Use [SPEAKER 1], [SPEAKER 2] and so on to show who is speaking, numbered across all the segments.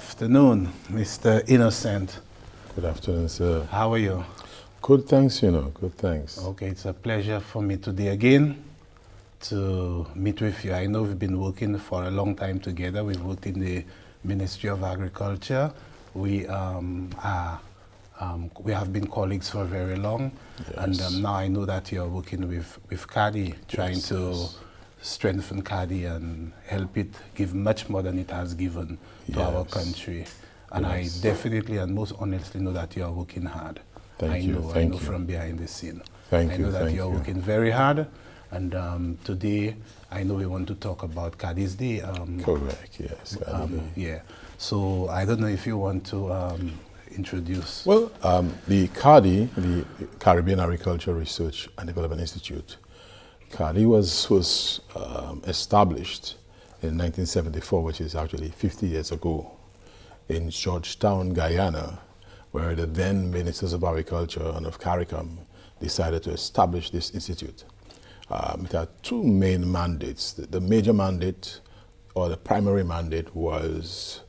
[SPEAKER 1] afternoon, Mr. Innocent.
[SPEAKER 2] Good afternoon, sir.
[SPEAKER 1] How are you?
[SPEAKER 2] Good, thanks, good, thanks.
[SPEAKER 1] Okay, it's a pleasure for me today again to meet with you. I know we've been working for a long time together. We've worked in the Ministry of Agriculture. We have been colleagues for very long,
[SPEAKER 2] Yes.
[SPEAKER 1] and now I know that you're working with CARDI, trying to strengthen CARDI and help it give much more than it has given to our country. And I definitely and most honestly know that you are working hard. I know from behind the scene. I know that you're working very hard. And today, I know we want to talk about CARDI's Day.
[SPEAKER 2] Correct, yes.
[SPEAKER 1] Yeah. So I don't know if you want to introduce.
[SPEAKER 2] Well, the CARDI, the Caribbean Agricultural Research and Development Institute, CARDI was established in 1974, which is actually 50 years ago, in Georgetown, Guyana, where the then Ministers of Agriculture and of CARICOM decided to establish this institute. It had two main mandates. The major mandate, or the primary mandate, was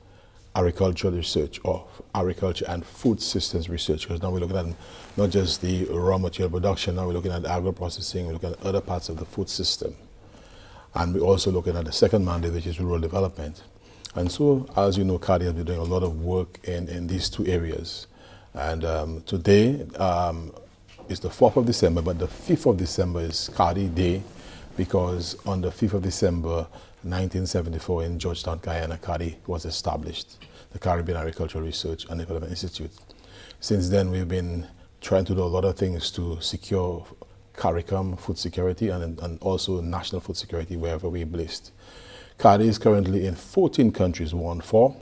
[SPEAKER 2] agricultural research, or agriculture and food systems research, because now we're looking at not just the raw material production, now we're looking at agro-processing, we're looking at other parts of the food system. And we're also looking at the second mandate, which is rural development. And so, as you know, CARDI has been doing a lot of work in these two areas. And today is the 4th of December, but the 5th of December is CARDI Day, because on the 5th of December, 1974, in Georgetown, Guyana, CARDI was established, the Caribbean Agricultural Research and Development Institute. Since then, we've been trying to do a lot of things to secure CARICOM food security and also national food security wherever we're based. CARDI is currently in 14 countries, 1-4,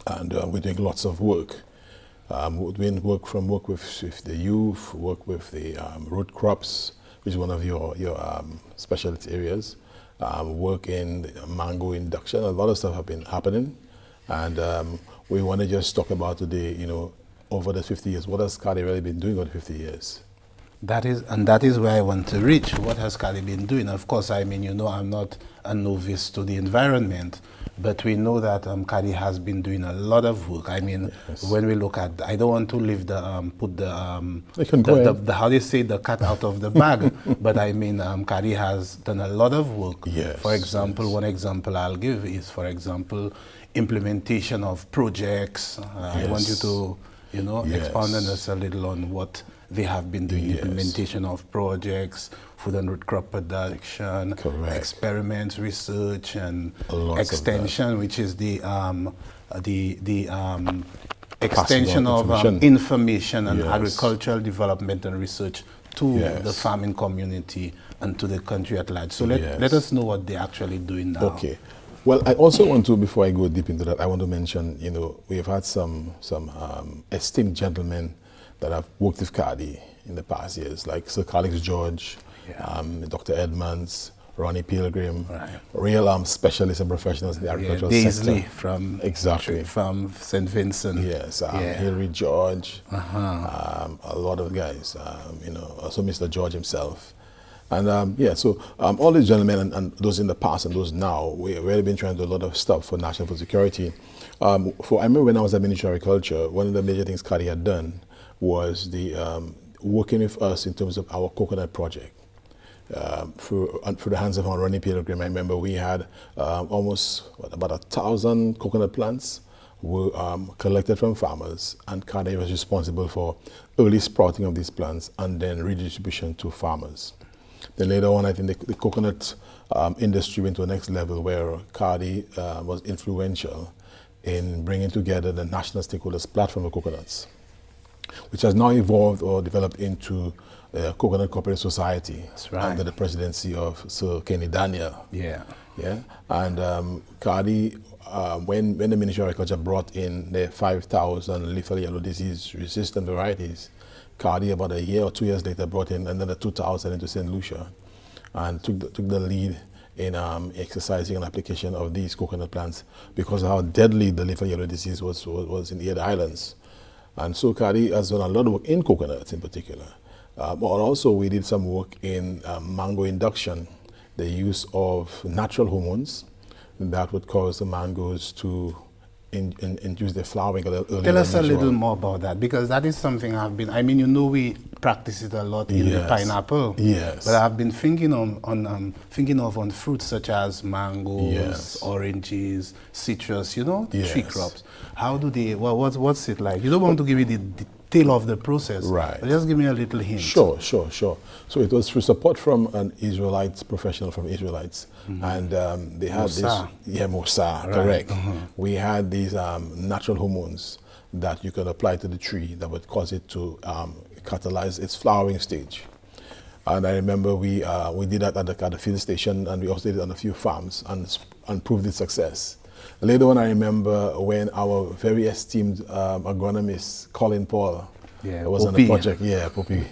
[SPEAKER 2] and we're doing lots of work. We're doing work with the youth, work with the root crops, which is one of your specialty areas. Work in mango induction. A lot of stuff have been happening, and we want to just talk about today, over the 50 years, what has CARDI really been doing over 50 years?
[SPEAKER 1] That is where I want to reach. What has CARDI been doing? Of course, I mean, I'm not a novice to the environment, but we know that CARDI has been doing a lot of work. I mean, when we look at, I don't want to leave how they say, the cat out of the bag, but I mean, CARDI has done a lot of work.
[SPEAKER 2] Yes,
[SPEAKER 1] for example, one example I'll give is, for example, implementation of projects. I want you to, expound on us a little on what they have been doing, implementation of projects, food and root crop production, experiments, research, and extension, which is the extension of information and agricultural development and research to the farming community and to the country at large. So let us know what they're actually doing now.
[SPEAKER 2] Okay. Well, I also want to, before I go deep into that, I want to mention, we have had some esteemed gentlemen that have worked with CARDI in the past years, like Sir Calix George, Dr. Edmonds, Ronnie Pilgrim, real specialists and professionals in the agricultural sector.
[SPEAKER 1] From St. Vincent.
[SPEAKER 2] Yes, Hilary George, a lot of guys, also Mr. George himself. And so all these gentlemen and those in the past and those now, we've really been trying to do a lot of stuff for national food security. I remember when I was at Ministry of Agriculture, one of the major things CARDI had done was the working with us in terms of our coconut project. Through the hands of our Ronnie Pilgrim, I remember we had almost about 1,000 coconut plants were collected from farmers, and CARDI was responsible for early sprouting of these plants and then redistribution to farmers. Then later on, I think the coconut industry went to the next level, where CARDI was influential in bringing together the national stakeholders platform for coconuts, which has now evolved or developed into Coconut Cooperative Society under the presidency of Sir Kenny Daniel. And CARDI, when the Ministry of Agriculture brought in the 5,000 lethal yellow disease resistant varieties, CARDI about a year or 2 years later brought in another 2,000 into St. Lucia and took the lead in exercising an application of these coconut plants because of how deadly the lethal yellow disease was in the other islands. And so CARDI has done a lot of work in coconuts in particular. But also we did some work in mango induction, the use of natural hormones that would cause the mangoes to induce the flowering a little earlier.
[SPEAKER 1] Tell us
[SPEAKER 2] than
[SPEAKER 1] a
[SPEAKER 2] usual.
[SPEAKER 1] little more about that, because that is something I've been, I mean, you know, we practice it a lot in the pineapple.
[SPEAKER 2] Yes.
[SPEAKER 1] But I've been thinking on fruits such as mangoes,
[SPEAKER 2] Yes.
[SPEAKER 1] oranges, citrus, you know, the tree
[SPEAKER 2] Yes.
[SPEAKER 1] crops. How do they, well, what's it like? You don't want to give me the detail of the process.
[SPEAKER 2] Right.
[SPEAKER 1] But just give me a little hint.
[SPEAKER 2] Sure. So it was through support from an Israelite professional from Israelites, and they had
[SPEAKER 1] Mosa.
[SPEAKER 2] Mosa,
[SPEAKER 1] Right.
[SPEAKER 2] correct. We had these natural hormones that you could apply to the tree that would cause it to catalyze its flowering stage. And I remember we did that at the field station, and we also did it on a few farms and proved its success. Later on, I remember when our very esteemed agronomist, Colin Paul, was on a project, Poppy.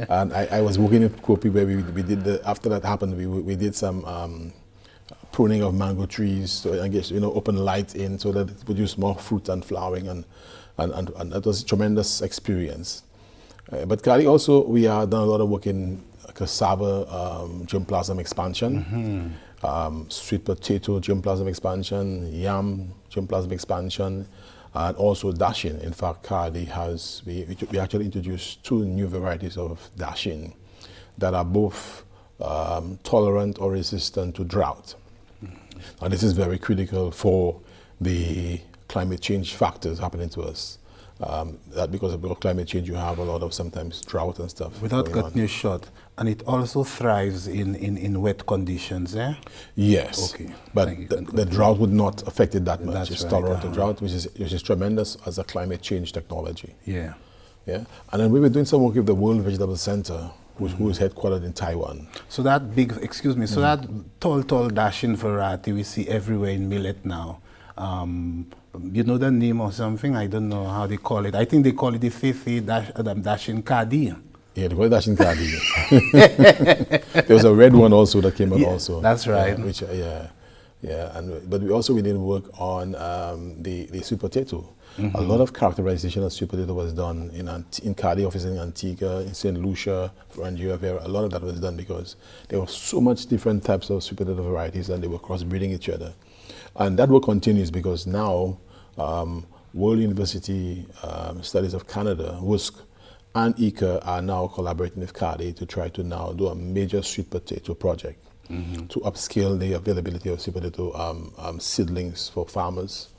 [SPEAKER 2] And I was working with Poppy where we did after that happened, we did some pruning of mango trees to engage, open light in so that it produced more fruit and flowering, and that was a tremendous experience. But CARDI also, we have done a lot of work in cassava germplasm expansion, sweet potato germplasm expansion, yam germplasm expansion, and also dashing. In fact, CARDI we actually introduced 2 new varieties of dashing that are both tolerant or resistant to drought. Now, this is very critical for the climate change factors happening to us. That because of climate change, you have a lot of sometimes drought and stuff.
[SPEAKER 1] Without cutting you short, and it also thrives in wet conditions, eh?
[SPEAKER 2] Yes.
[SPEAKER 1] Okay.
[SPEAKER 2] But the drought would not affect it that much.
[SPEAKER 1] That's
[SPEAKER 2] It's
[SPEAKER 1] right,
[SPEAKER 2] tolerant to drought, which is tremendous as a climate change technology.
[SPEAKER 1] Yeah.
[SPEAKER 2] Yeah. And then we were doing some work with the World Vegetable Center, who is headquartered in Taiwan.
[SPEAKER 1] So that big, so that tall dashing variety we see everywhere in millet now. You know the name or something? I don't know how they call it. I think they call it the Fifi dashing CARDI.
[SPEAKER 2] Yeah, they call it dashing CARDI. There was a red one also that came up also.
[SPEAKER 1] That's right.
[SPEAKER 2] But we did work on the sweet potato. A lot of characterization of sweet potato was done in CARDI office in Antigua, in St. Lucia, Vera. A lot of that was done because there were so much different types of sweet potato varieties and they were crossbreeding each other. And that work continues because now World University Studies of Canada, WUSC, and ICA are now collaborating with CARDI to try to now do a major sweet potato project to upscale the availability of sweet potato seedlings for farmers.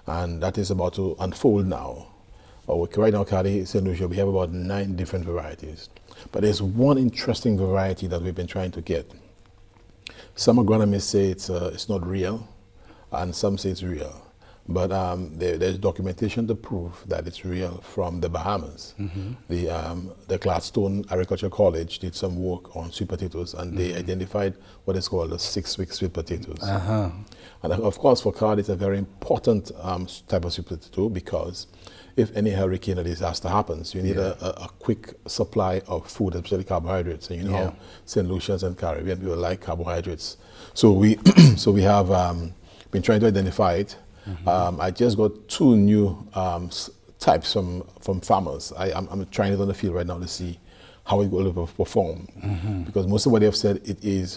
[SPEAKER 2] And that is about to unfold now. Right now, CARDI, St. Lucia, we have about 9 different varieties. But there's one interesting variety that we've been trying to get. Some agronomists say it's not real, and some say it's real. But there's documentation to prove that it's real from the Bahamas. The Gladstone Agricultural College did some work on sweet potatoes, and they identified what is called the 6-week sweet potatoes. And of course, for CARDI, it's a very important type of sweet potato because if any hurricane or disaster happens, you need a quick supply of food, especially carbohydrates. And you know how St. Lucians and Caribbean people like carbohydrates. So we have been trying to identify it. I just got 2 new types from farmers. I'm trying it on the field right now to see how it will perform. Because most of what they've said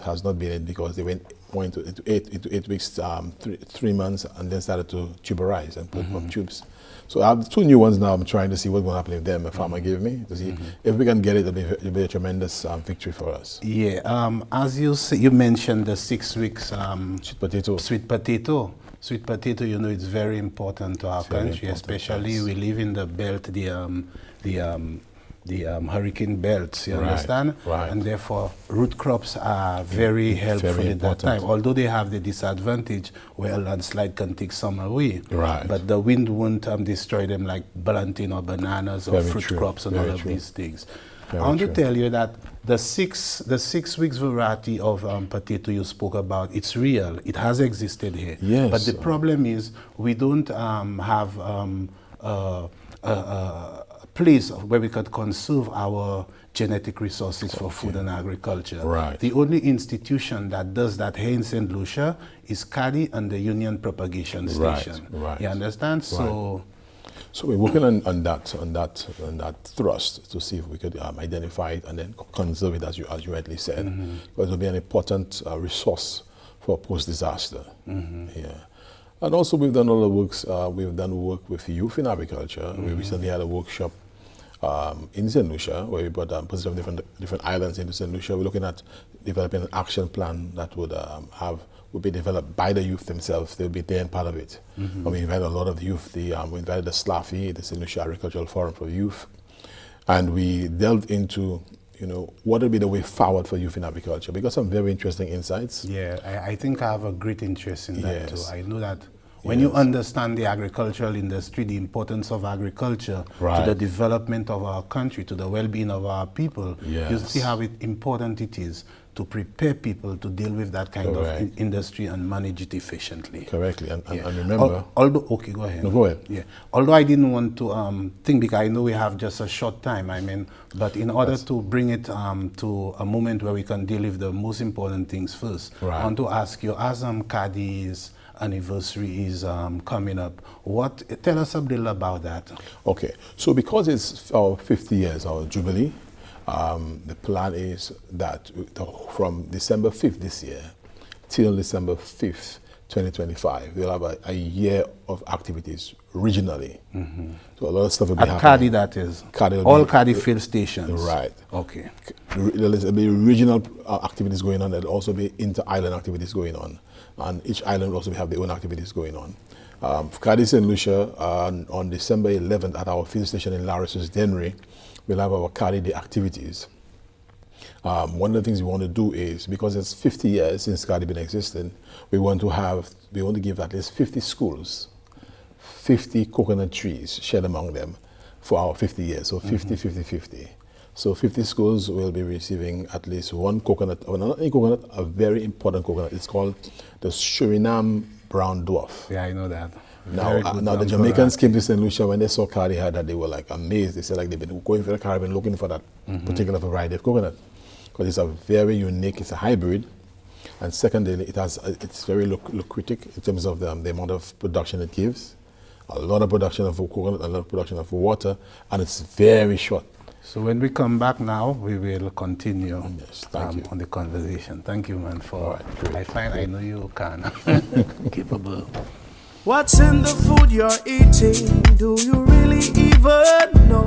[SPEAKER 2] has not been it because they went into 8 weeks, 3 months, and then started to tuberize and put up tubes. So I have 2 new ones now. I'm trying to see what's going to happen with them. A farmer gave me to see if we can get it. It'll be a tremendous victory for us.
[SPEAKER 1] Yeah. As you mentioned the 6 weeks
[SPEAKER 2] Sweet potato.
[SPEAKER 1] Sweet potato, you know, it's very important to our country, especially we live in the belt, the hurricane belts, you understand?
[SPEAKER 2] Right.
[SPEAKER 1] And therefore, root crops are very helpful in that time. Although they have the disadvantage where a landslide can take some away.
[SPEAKER 2] Right.
[SPEAKER 1] But the wind won't destroy them like plantain or bananas or fruit crops and all of these things. I want to tell you that the 6 weeks variety of potato you spoke about, it's real. It has existed here.
[SPEAKER 2] Yes.
[SPEAKER 1] But the problem is we don't have a place where we could conserve our genetic resources for food and agriculture.
[SPEAKER 2] Right.
[SPEAKER 1] The only institution that does that here in St. Lucia is CARDI and the Union Propagation Station.
[SPEAKER 2] Right.
[SPEAKER 1] You understand?
[SPEAKER 2] Right. So we're working on that thrust to see if we could identify it and then conserve it, as you rightly said, because it will be an important resource for post-disaster. And also we've done a lot of works, we've done work with youth in agriculture. We recently had a workshop in St. Lucia where we brought positive different islands into St. Lucia. We're looking at developing an action plan that would be developed by the youth themselves. They'll be there and part of it. And we invited a lot of youth. We invited the SLAFI, the St. Lucia Agricultural Forum for Youth, and we delved into what will be the way forward for youth in agriculture. We got some very interesting insights.
[SPEAKER 1] Yeah, I think I have a great interest in that too. I know that when
[SPEAKER 2] Yes.
[SPEAKER 1] you understand the agricultural industry, the importance of agriculture
[SPEAKER 2] Right.
[SPEAKER 1] to the development of our country, to the well-being of our people, you
[SPEAKER 2] Yes.
[SPEAKER 1] see how important it is to prepare people to deal with that kind of
[SPEAKER 2] Correct.
[SPEAKER 1] industry and manage it efficiently.
[SPEAKER 2] Correctly, and
[SPEAKER 1] Yeah.
[SPEAKER 2] remember...
[SPEAKER 1] Although, okay, go ahead.
[SPEAKER 2] No, go ahead.
[SPEAKER 1] Yeah. Although I didn't want to think, because I know we have just a short time, but in order to bring it to a moment where we can deal with the most important things first,
[SPEAKER 2] Right.
[SPEAKER 1] I want to ask you, as CARDI's anniversary is coming up, tell us a little about that.
[SPEAKER 2] Okay, so because it's our 50 years, our Jubilee, the plan is that from December 5th this year till December 5th, 2025, we'll have a year of activities regionally. So a lot of stuff will be
[SPEAKER 1] At CARDI,
[SPEAKER 2] happening.
[SPEAKER 1] that is?
[SPEAKER 2] CARDI will
[SPEAKER 1] All
[SPEAKER 2] be-
[SPEAKER 1] CARDI field stations?
[SPEAKER 2] Right.
[SPEAKER 1] Okay.
[SPEAKER 2] There'll be regional activities going on. There'll also be inter-island activities going on. And each island will also have their own activities going on. CARDI St. Lucia, on December 11th at our field station in Laris's Dennery, we'll have our CARDI Day activities. One of the things we want to do is, because it's 50 years since CARDI been existing, we want to give at least 50 schools 50 coconut trees shed among them for our 50 years. So 50, 50, 50. So 50 schools will be receiving at least one coconut, not any coconut, a very important coconut. It's called the Suriname brown dwarf.
[SPEAKER 1] Yeah, I know that.
[SPEAKER 2] Now, the Jamaicans came to St. Lucia when they saw CARDI had that, they were like amazed. They said like they've been going for the Caribbean looking for that particular variety of coconut, because it's a very unique, it's a hybrid. And secondly, it's very lucrative in terms of the amount of production it gives. A lot of production of coconut, a lot of production of water, and it's very short.
[SPEAKER 1] So when we come back now, we will continue
[SPEAKER 2] Yes, thank you.
[SPEAKER 1] on the conversation. Thank you, man,
[SPEAKER 2] All right, great.
[SPEAKER 1] I know you can. Capable.
[SPEAKER 3] What's in the food you're eating? Do you really even know?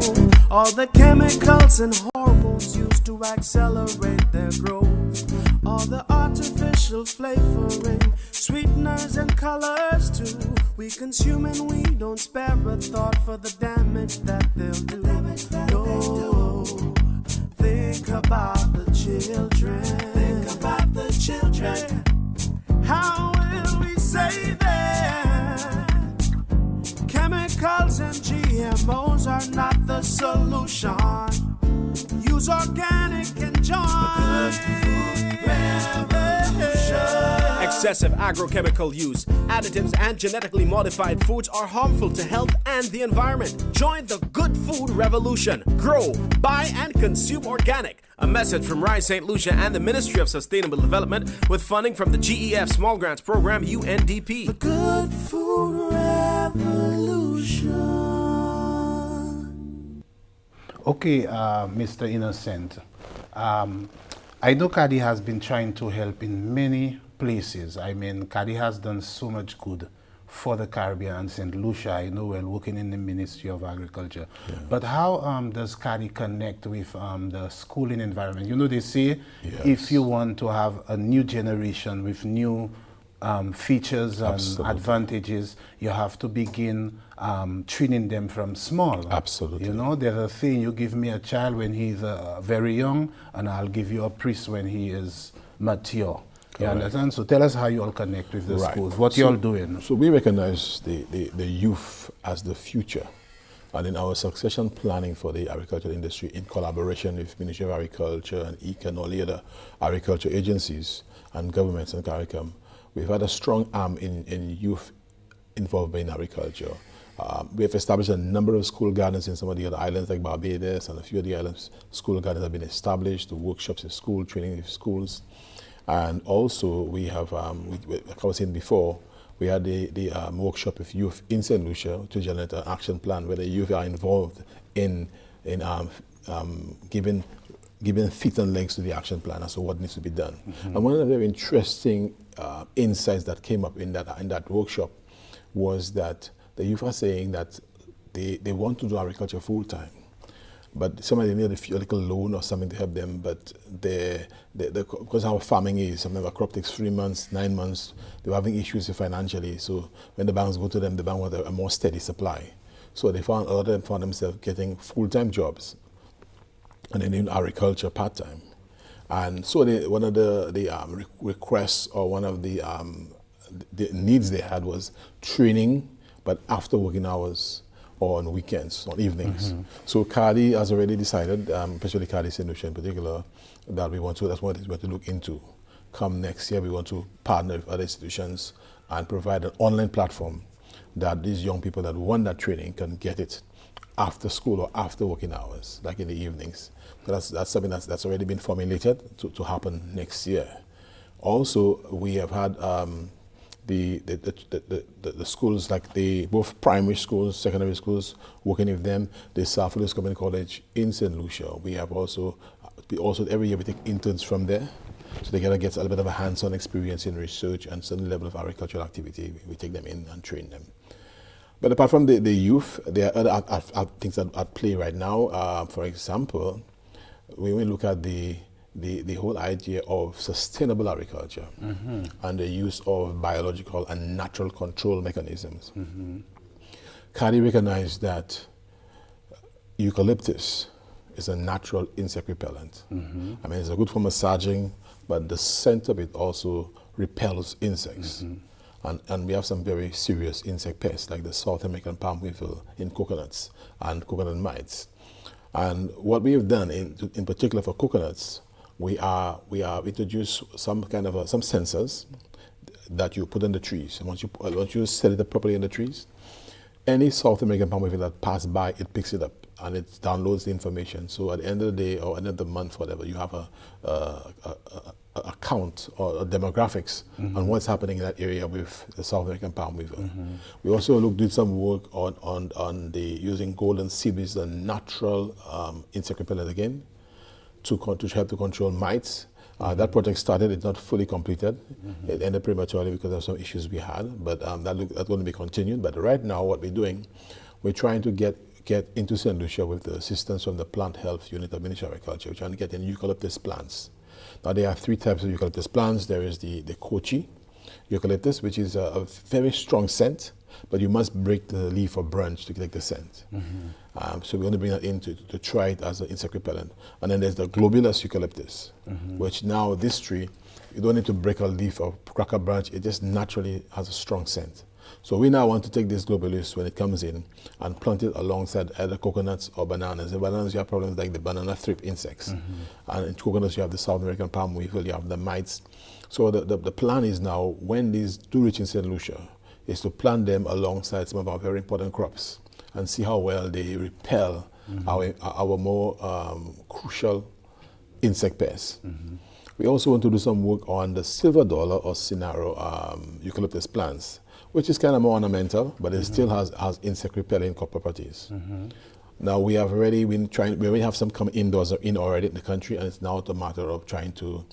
[SPEAKER 3] All the chemicals and hormones used to accelerate their growth. All the artificial flavoring, sweeteners and colors too. We consume and we don't spare a thought for the damage that they'll do. No, think about the children. Think about the children. How will we save them? Chemicals and GMOs are not the solution. Use organic and join. Excessive agrochemical use, additives, and genetically modified foods are harmful to health and the environment. Join the good food revolution. Grow, buy, and consume organic. A message from Rise St. Lucia and the Ministry of Sustainable Development with funding from the GEF Small Grants Program, UNDP. The Good Food Revolution.
[SPEAKER 1] Okay, Mr. Innocent. I know CARDI has been trying to help in many places. CARDI has done so much good for the Caribbean and St. Lucia. I know we're working in the Ministry of Agriculture. Yeah. But how does CARDI connect with the schooling environment? You know, they say if you want to have a new generation with new features and advantages, you have to begin training them from small.
[SPEAKER 2] Absolutely.
[SPEAKER 1] You know, there's a thing, you give me a child when he's very young, and I'll give you a priest when he is mature. You understand? So tell us how you all connect with the schools. What you all doing?
[SPEAKER 2] So we recognize the youth as the future. And in our succession planning for the agricultural industry, in collaboration with Ministry of Agriculture and ECA and all the other agriculture agencies and governments and CARICOM, we've had a strong arm in youth involvement in agriculture. We have established a number of school gardens in some of the other islands like Barbados and a few of the islands. School gardens have been established, the workshops in school, training in schools. And also we have, like I was saying before, we had the workshop with youth in St. Lucia to generate an action plan where the youth are involved in giving feet and legs to the action plan as to what needs to be done. And one of the very interesting insights that came up in that workshop was that the youth are saying that they want to do agriculture full time, but somebody need a little loan or something to help them. But because how farming is, sometimes a crop takes 3 months, 9 months, they're having issues financially. So when the banks go to them, the bank want a more steady supply. So they found a lot of them found themselves getting full-time jobs, and then in agriculture part-time. And so one of the requests, or one of the needs they had, was training, but after working hours or on weekends, on evenings. So CARDI has already decided, especially CARDI St. Lucia in particular, that that's what we want to look into. Come next year, we want to partner with other institutions and provide an online platform that these young people that want that training can get it after school or after working hours, like in the evenings. So that's something that's already been formulated to happen next year. Also, we have had the schools, like both primary schools, secondary schools, working with them. The South Wales Community College in St. Lucia. We have also every year we take interns from there, so they gotta get a little bit of a hands-on experience in research and certain level of agricultural activity. We take them in and train them. But apart from the youth, there are other things that are at play right now. For example, when we look at the whole idea of sustainable agriculture and the use of biological and natural control mechanisms. CARDI recognized that eucalyptus is a natural insect repellent. I mean, it's a good for massaging, but the scent of it also repels insects. And we have some very serious insect pests, like the South American palm weevil in coconuts and coconut mites. And what we have done, in particular for coconuts, we have introduced some kind of some sensors that you put in the trees. And once you set it up properly in the trees, any South American palm weevil that passes by, it picks it up and it downloads the information. So at the end of the day or end of the month, whatever, you have a count or demographics on what's happening in that area with the South American palm weevil. We also did some work on using golden seaweed, the natural insect repellent again, to help to control mites. That project started, it's not fully completed. It ended prematurely because of some issues we had, but that's going to be continued. But right now what we're doing, we're trying to get into St. Lucia with the assistance from the Plant Health Unit of Ministry of Agriculture. We're trying to get in eucalyptus plants. Now there are 3 types of eucalyptus plants. There is the Kochi eucalyptus, which is a very strong scent, but you must break the leaf or branch to get the scent. So we're going to bring that in to try it as an insect repellent. And then there's the globulus eucalyptus, which now this tree, you don't need to break a leaf or crack a branch, it just naturally has a strong scent. So we now want to take this globulus when it comes in and plant it alongside either coconuts or bananas. In bananas you have problems like the banana thrip insects. And in coconuts you have the South American palm weevil, you have the mites. So the plan is now, when these do reach in St. Lucia, is to plant them alongside some of our very important crops and see how well they repel our more crucial insect pests. We also want to do some work on the silver dollar or cinaro eucalyptus plants, which is kind of more ornamental, but it still has insect repelling properties. Now we have already been trying, we already have some coming indoors already in the country, and it's now a matter of trying to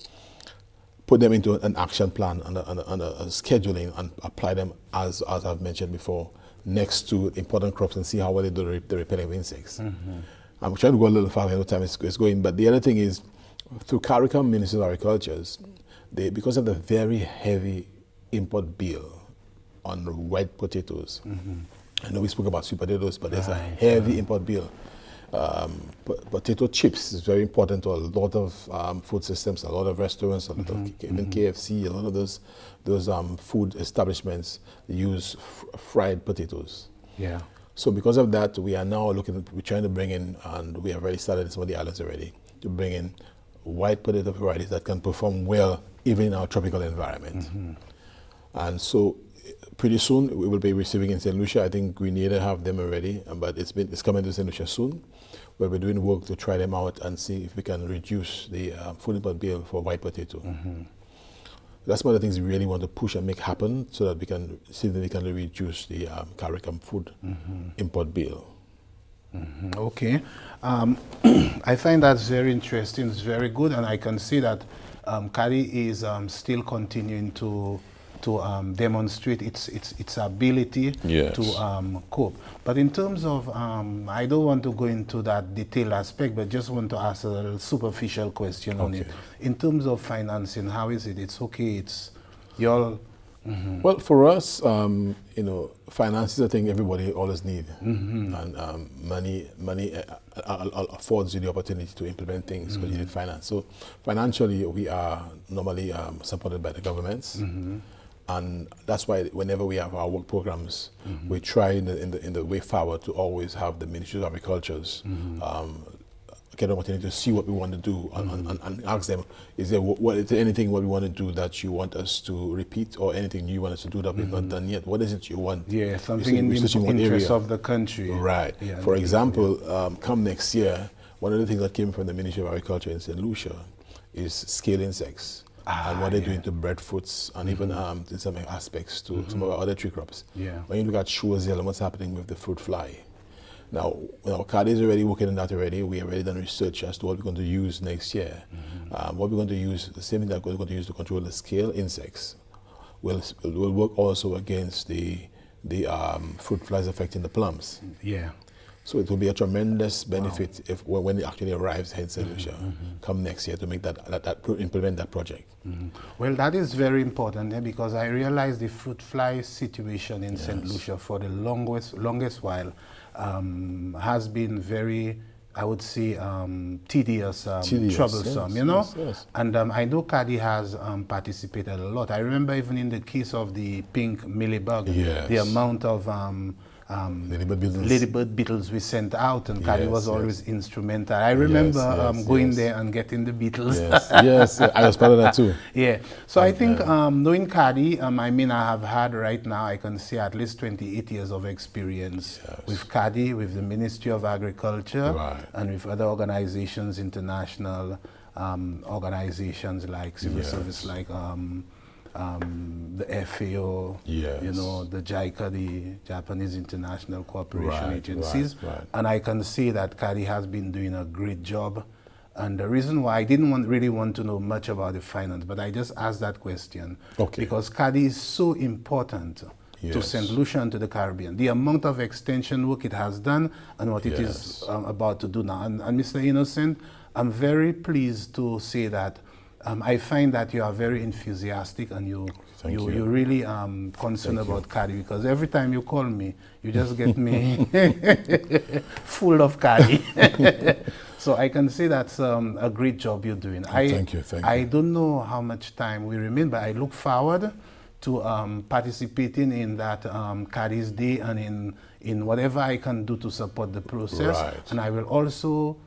[SPEAKER 2] put them into an action plan and a scheduling and apply them, as I've mentioned before, next to important crops and see how well they do the repelling of insects. I'm trying to go a little far, I know time is going, but the other thing is, through CARICOM Ministry of Agriculture, because of the very heavy import bill on white potatoes, I know we spoke about sweet potatoes, but there's a heavy import bill. Potato chips is very important to a lot of food systems, a lot of restaurants, a lot of, even KFC, a lot of those food establishments use fried potatoes. So because of that, we are now we're trying to bring in, and we have already started in some of the islands already, to bring in white potato varieties that can perform well even in our tropical environment. And so pretty soon we will be receiving in St. Lucia. I think we need to have them already, but it's coming to St. Lucia soon, where we're doing work to try them out and see if we can reduce the food import bill for white potato. That's one of the things we really want to push and make happen, so that we can significantly reduce the CARICOM food import bill.
[SPEAKER 1] Okay. I find that's very interesting. It's very good, and I can see that CARDI is still continuing to to demonstrate its ability
[SPEAKER 2] Yes.
[SPEAKER 1] to cope. But in terms of, I don't want to go into that detailed aspect, but just want to ask a little superficial question on it. In terms of financing, how is it? It's okay. It's y'all.
[SPEAKER 2] Well, for us, you know, finances, I think everybody always need, and money affords you the opportunity to implement things because you need finance. So financially, we are normally supported by the governments, and that's why whenever we have our work programs, we try in the way forward to always have the Ministry of Agriculture's get an opportunity to see what we want to do and ask them, is there anything what we want to do that you want us to repeat, or anything you want us to do that we've not done yet? What is it you want?
[SPEAKER 1] Yeah, something in the interest of the country.
[SPEAKER 2] Right.
[SPEAKER 1] Yeah,
[SPEAKER 2] for example, come next year, one of the things that came from the Ministry of Agriculture in St. Lucia is scale insects. And what they're doing to breadfruits, and even in some aspects to some of our other tree crops.
[SPEAKER 1] Yeah.
[SPEAKER 2] When you look at Choisel and what's happening with the fruit fly, now, CARDI is already working on that already. We have already done research as to what we're going to use next year. What we're going to use, the same thing that we're going to use to control the scale insects, will work also against the fruit flies affecting the plums.
[SPEAKER 1] Yeah.
[SPEAKER 2] So it will be a tremendous benefit if when it actually arrives here in St. Lucia, come next year to make implement that project.
[SPEAKER 1] Well, that is very important because I realized the fruit fly situation in St. Lucia for the longest while has been very, I would say, tedious, troublesome, you know?
[SPEAKER 2] Yes.
[SPEAKER 1] And I know CARDI has participated a lot. I remember even in the case of the pink mealybug, the amount of ladybird beetles we sent out, and CARDI was always instrumental. I remember going there and getting the beetles.
[SPEAKER 2] Yes, I was part of that too.
[SPEAKER 1] Yeah, so I think knowing CARDI, I mean, I have had right now, I can say at least 28 years of experience with CARDI, with the Ministry of Agriculture, and with other organizations, international organizations like civil service, like the FAO, you know, the JICA, the Japanese International Cooperation Agencies. And I can see that CARDI has been doing a great job. And the reason why I didn't really want to know much about the finance, but I just asked that question because CARDI is so important to St. Lucia and to the Caribbean. The amount of extension work it has done and what it is about to do now. And Mr. Innocent, I'm very pleased to say that I find that you are very enthusiastic and you're really concerned about CARDI, because every time you call me, you just get me full of CARDI. So I can say that's a great job you're doing.
[SPEAKER 2] Thank you.
[SPEAKER 1] I don't know how much time we remain, but I look forward to participating in that CARDI's Day and in whatever I can do to support the process. And I will also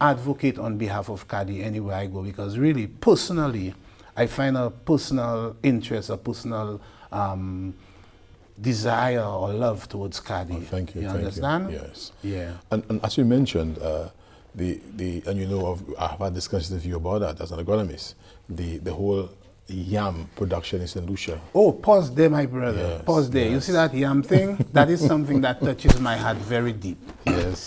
[SPEAKER 1] advocate on behalf of CARDI anywhere I go, because really, personally, I find a personal interest, a personal desire or love towards CARDI.
[SPEAKER 2] Thank you.
[SPEAKER 1] You understand?
[SPEAKER 2] Yes.
[SPEAKER 1] Yeah.
[SPEAKER 2] And as you mentioned, and you know, I've had discussions with you about that as an agronomist, the whole yam production in St. Lucia.
[SPEAKER 1] Oh, pause there, my brother. Pause there. You see that yam thing? That is something that touches my heart very deep.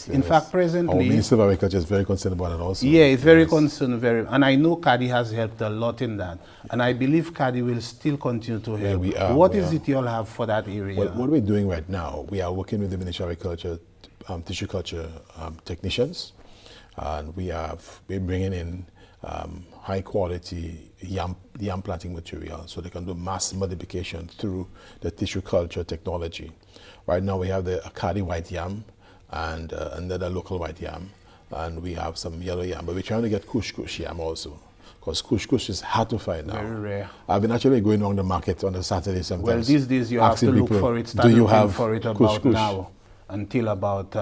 [SPEAKER 1] In fact, presently,
[SPEAKER 2] our Minister of Agriculture is very concerned about it also.
[SPEAKER 1] Yeah, it's very concerned, and I know CARDI has helped a lot in that. And I believe CARDI will still continue to help. What is it you all have for that area?
[SPEAKER 2] Well, what we're doing right now, we are working with the Ministry of Agriculture, tissue culture technicians, and we're bringing in high quality yam planting material so they can do mass modification through the tissue culture technology. Right now we have the CARDI white yam and another local white yam, and we have some yellow yam, but we're trying to get kush yam also, because kush is hard to find now.
[SPEAKER 1] Very rare.
[SPEAKER 2] I've been actually going on the market on the Saturday sometimes.
[SPEAKER 1] Well, these days you have to look for it. Start looking for it about now until about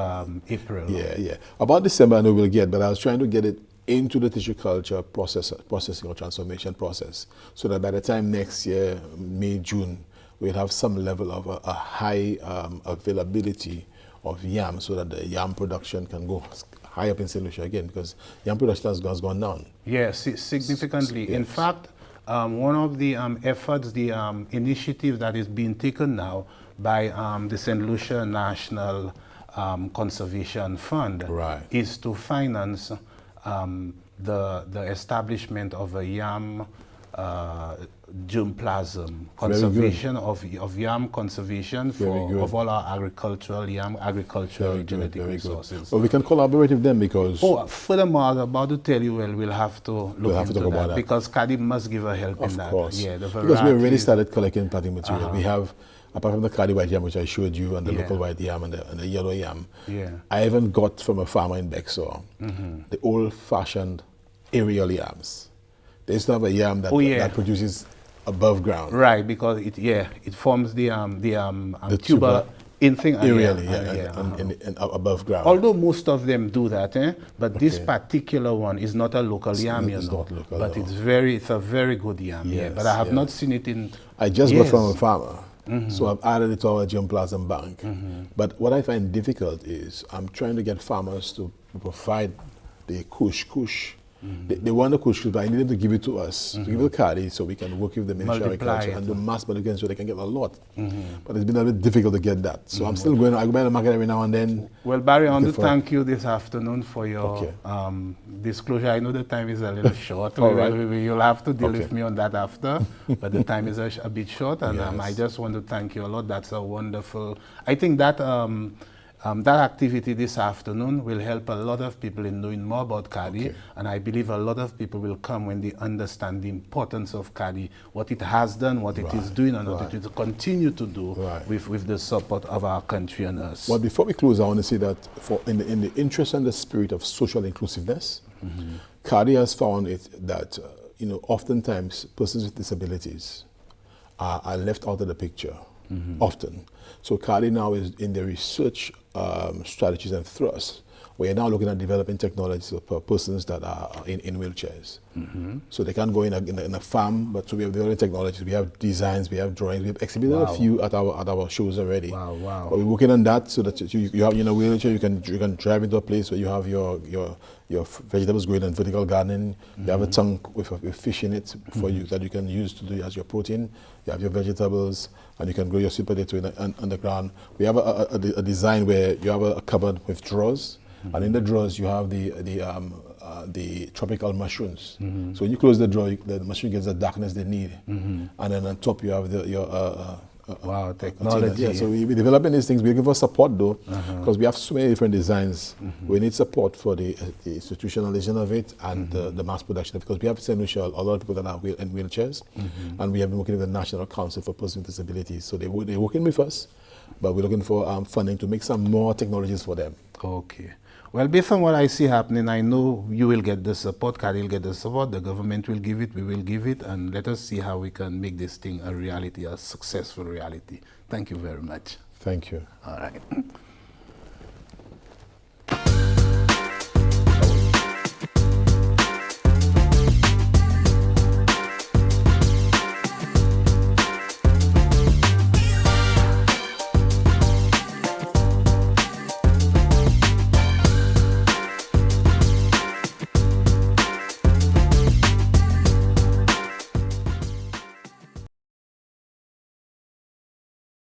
[SPEAKER 1] April.
[SPEAKER 2] Yeah. About December I know we'll get, but I was trying to get it into the tissue culture processing or transformation process, so that by the time next year, May, June, we'll have some level of a high availability of yam, so that the yam production can go high up in St. Lucia again, because yam production has gone down.
[SPEAKER 1] Yes, significantly. In fact, one of the efforts, the initiative that is being taken now by the St. Lucia National Conservation Fund is to finance the establishment of a yam germplasm, conservation of yam, conservation of all our agricultural yam, agricultural genetic resources.
[SPEAKER 2] Well, we can collaborate with them because...
[SPEAKER 1] Furthermore, I was about to tell you, well, we'll have to look into that because CARDI must give a help in that.
[SPEAKER 2] Of course.
[SPEAKER 1] Yeah,
[SPEAKER 2] because we already started collecting planting material. We have, apart from the CARDI white yam, which I showed you, and the local white yam and the yellow yam, I even got from a farmer in Bexar the old-fashioned aerial yams. They used to have a yam that produces above ground.
[SPEAKER 1] Right, because it forms the tuber in thing
[SPEAKER 2] aerially, and above ground.
[SPEAKER 1] Although most of them do that, but this particular one is not a local yam, you know. But it's a very good yam. Yes, but I have not seen it in.
[SPEAKER 2] I just got from a farmer. So I've added it to our germplasm bank. But what I find difficult is I'm trying to get farmers to provide the kush. They want the kush, but I need them to give it to us, to give it to CARDI so we can work with them in agriculture and do mass multiplication so they can get a lot. But it's been a bit difficult to get that. So I'm still going, I go by the market every now and then.
[SPEAKER 1] Well, Barry, I want to thank you this afternoon for your disclosure. I know the time is a little short. You'll have to deal with me on that after, but the time is a bit short, and I just want to thank you a lot. That's a wonderful, I think that that activity this afternoon will help a lot of people in knowing more about CARDI, and I believe a lot of people will come when they understand the importance of CARDI, what it has done, what it is doing, and what it will continue to do with the support of our country and us.
[SPEAKER 2] Well, before we close, I want to say that in the interest and the spirit of social inclusiveness, CARDI has found that oftentimes persons with disabilities are left out of the picture, often. So CARDI now is in the research strategies and thrusts. We are now looking at developing technologies for persons that are in wheelchairs. So they can't go in a farm, but so we have developing technologies. We have designs, we have drawings. We have exhibited a few at our shows already. But we're working on that so that you have in a wheelchair, you can drive into a place where you have your vegetables growing and vertical gardening. You have a tank with fish in it for you that you can use to do as your protein. You have your vegetables, and you can grow your sweet potato underground. We have a design where you have a cupboard with drawers, and in the drawers you have the tropical mushrooms. So when you close the drawer, the mushroom gets the darkness they need, and then on top you have your
[SPEAKER 1] technology.
[SPEAKER 2] Yeah, so we're developing these things. We're looking for support though, because we have so many different designs. We need support for the institutionalization of it and the mass production, because we have in St. Lucia a lot of people that are in wheelchairs, and we have been working with the National Council for Persons with Disabilities. So they're working with us, but we're looking for funding to make some more technologies for them.
[SPEAKER 1] Okay. Well, based on what I see happening, I know you will get the support, CARDI will get the support, the government will give it, we will give it, and let us see how we can make this thing a reality, a successful reality. Thank you very much.
[SPEAKER 2] Thank you.
[SPEAKER 1] All right.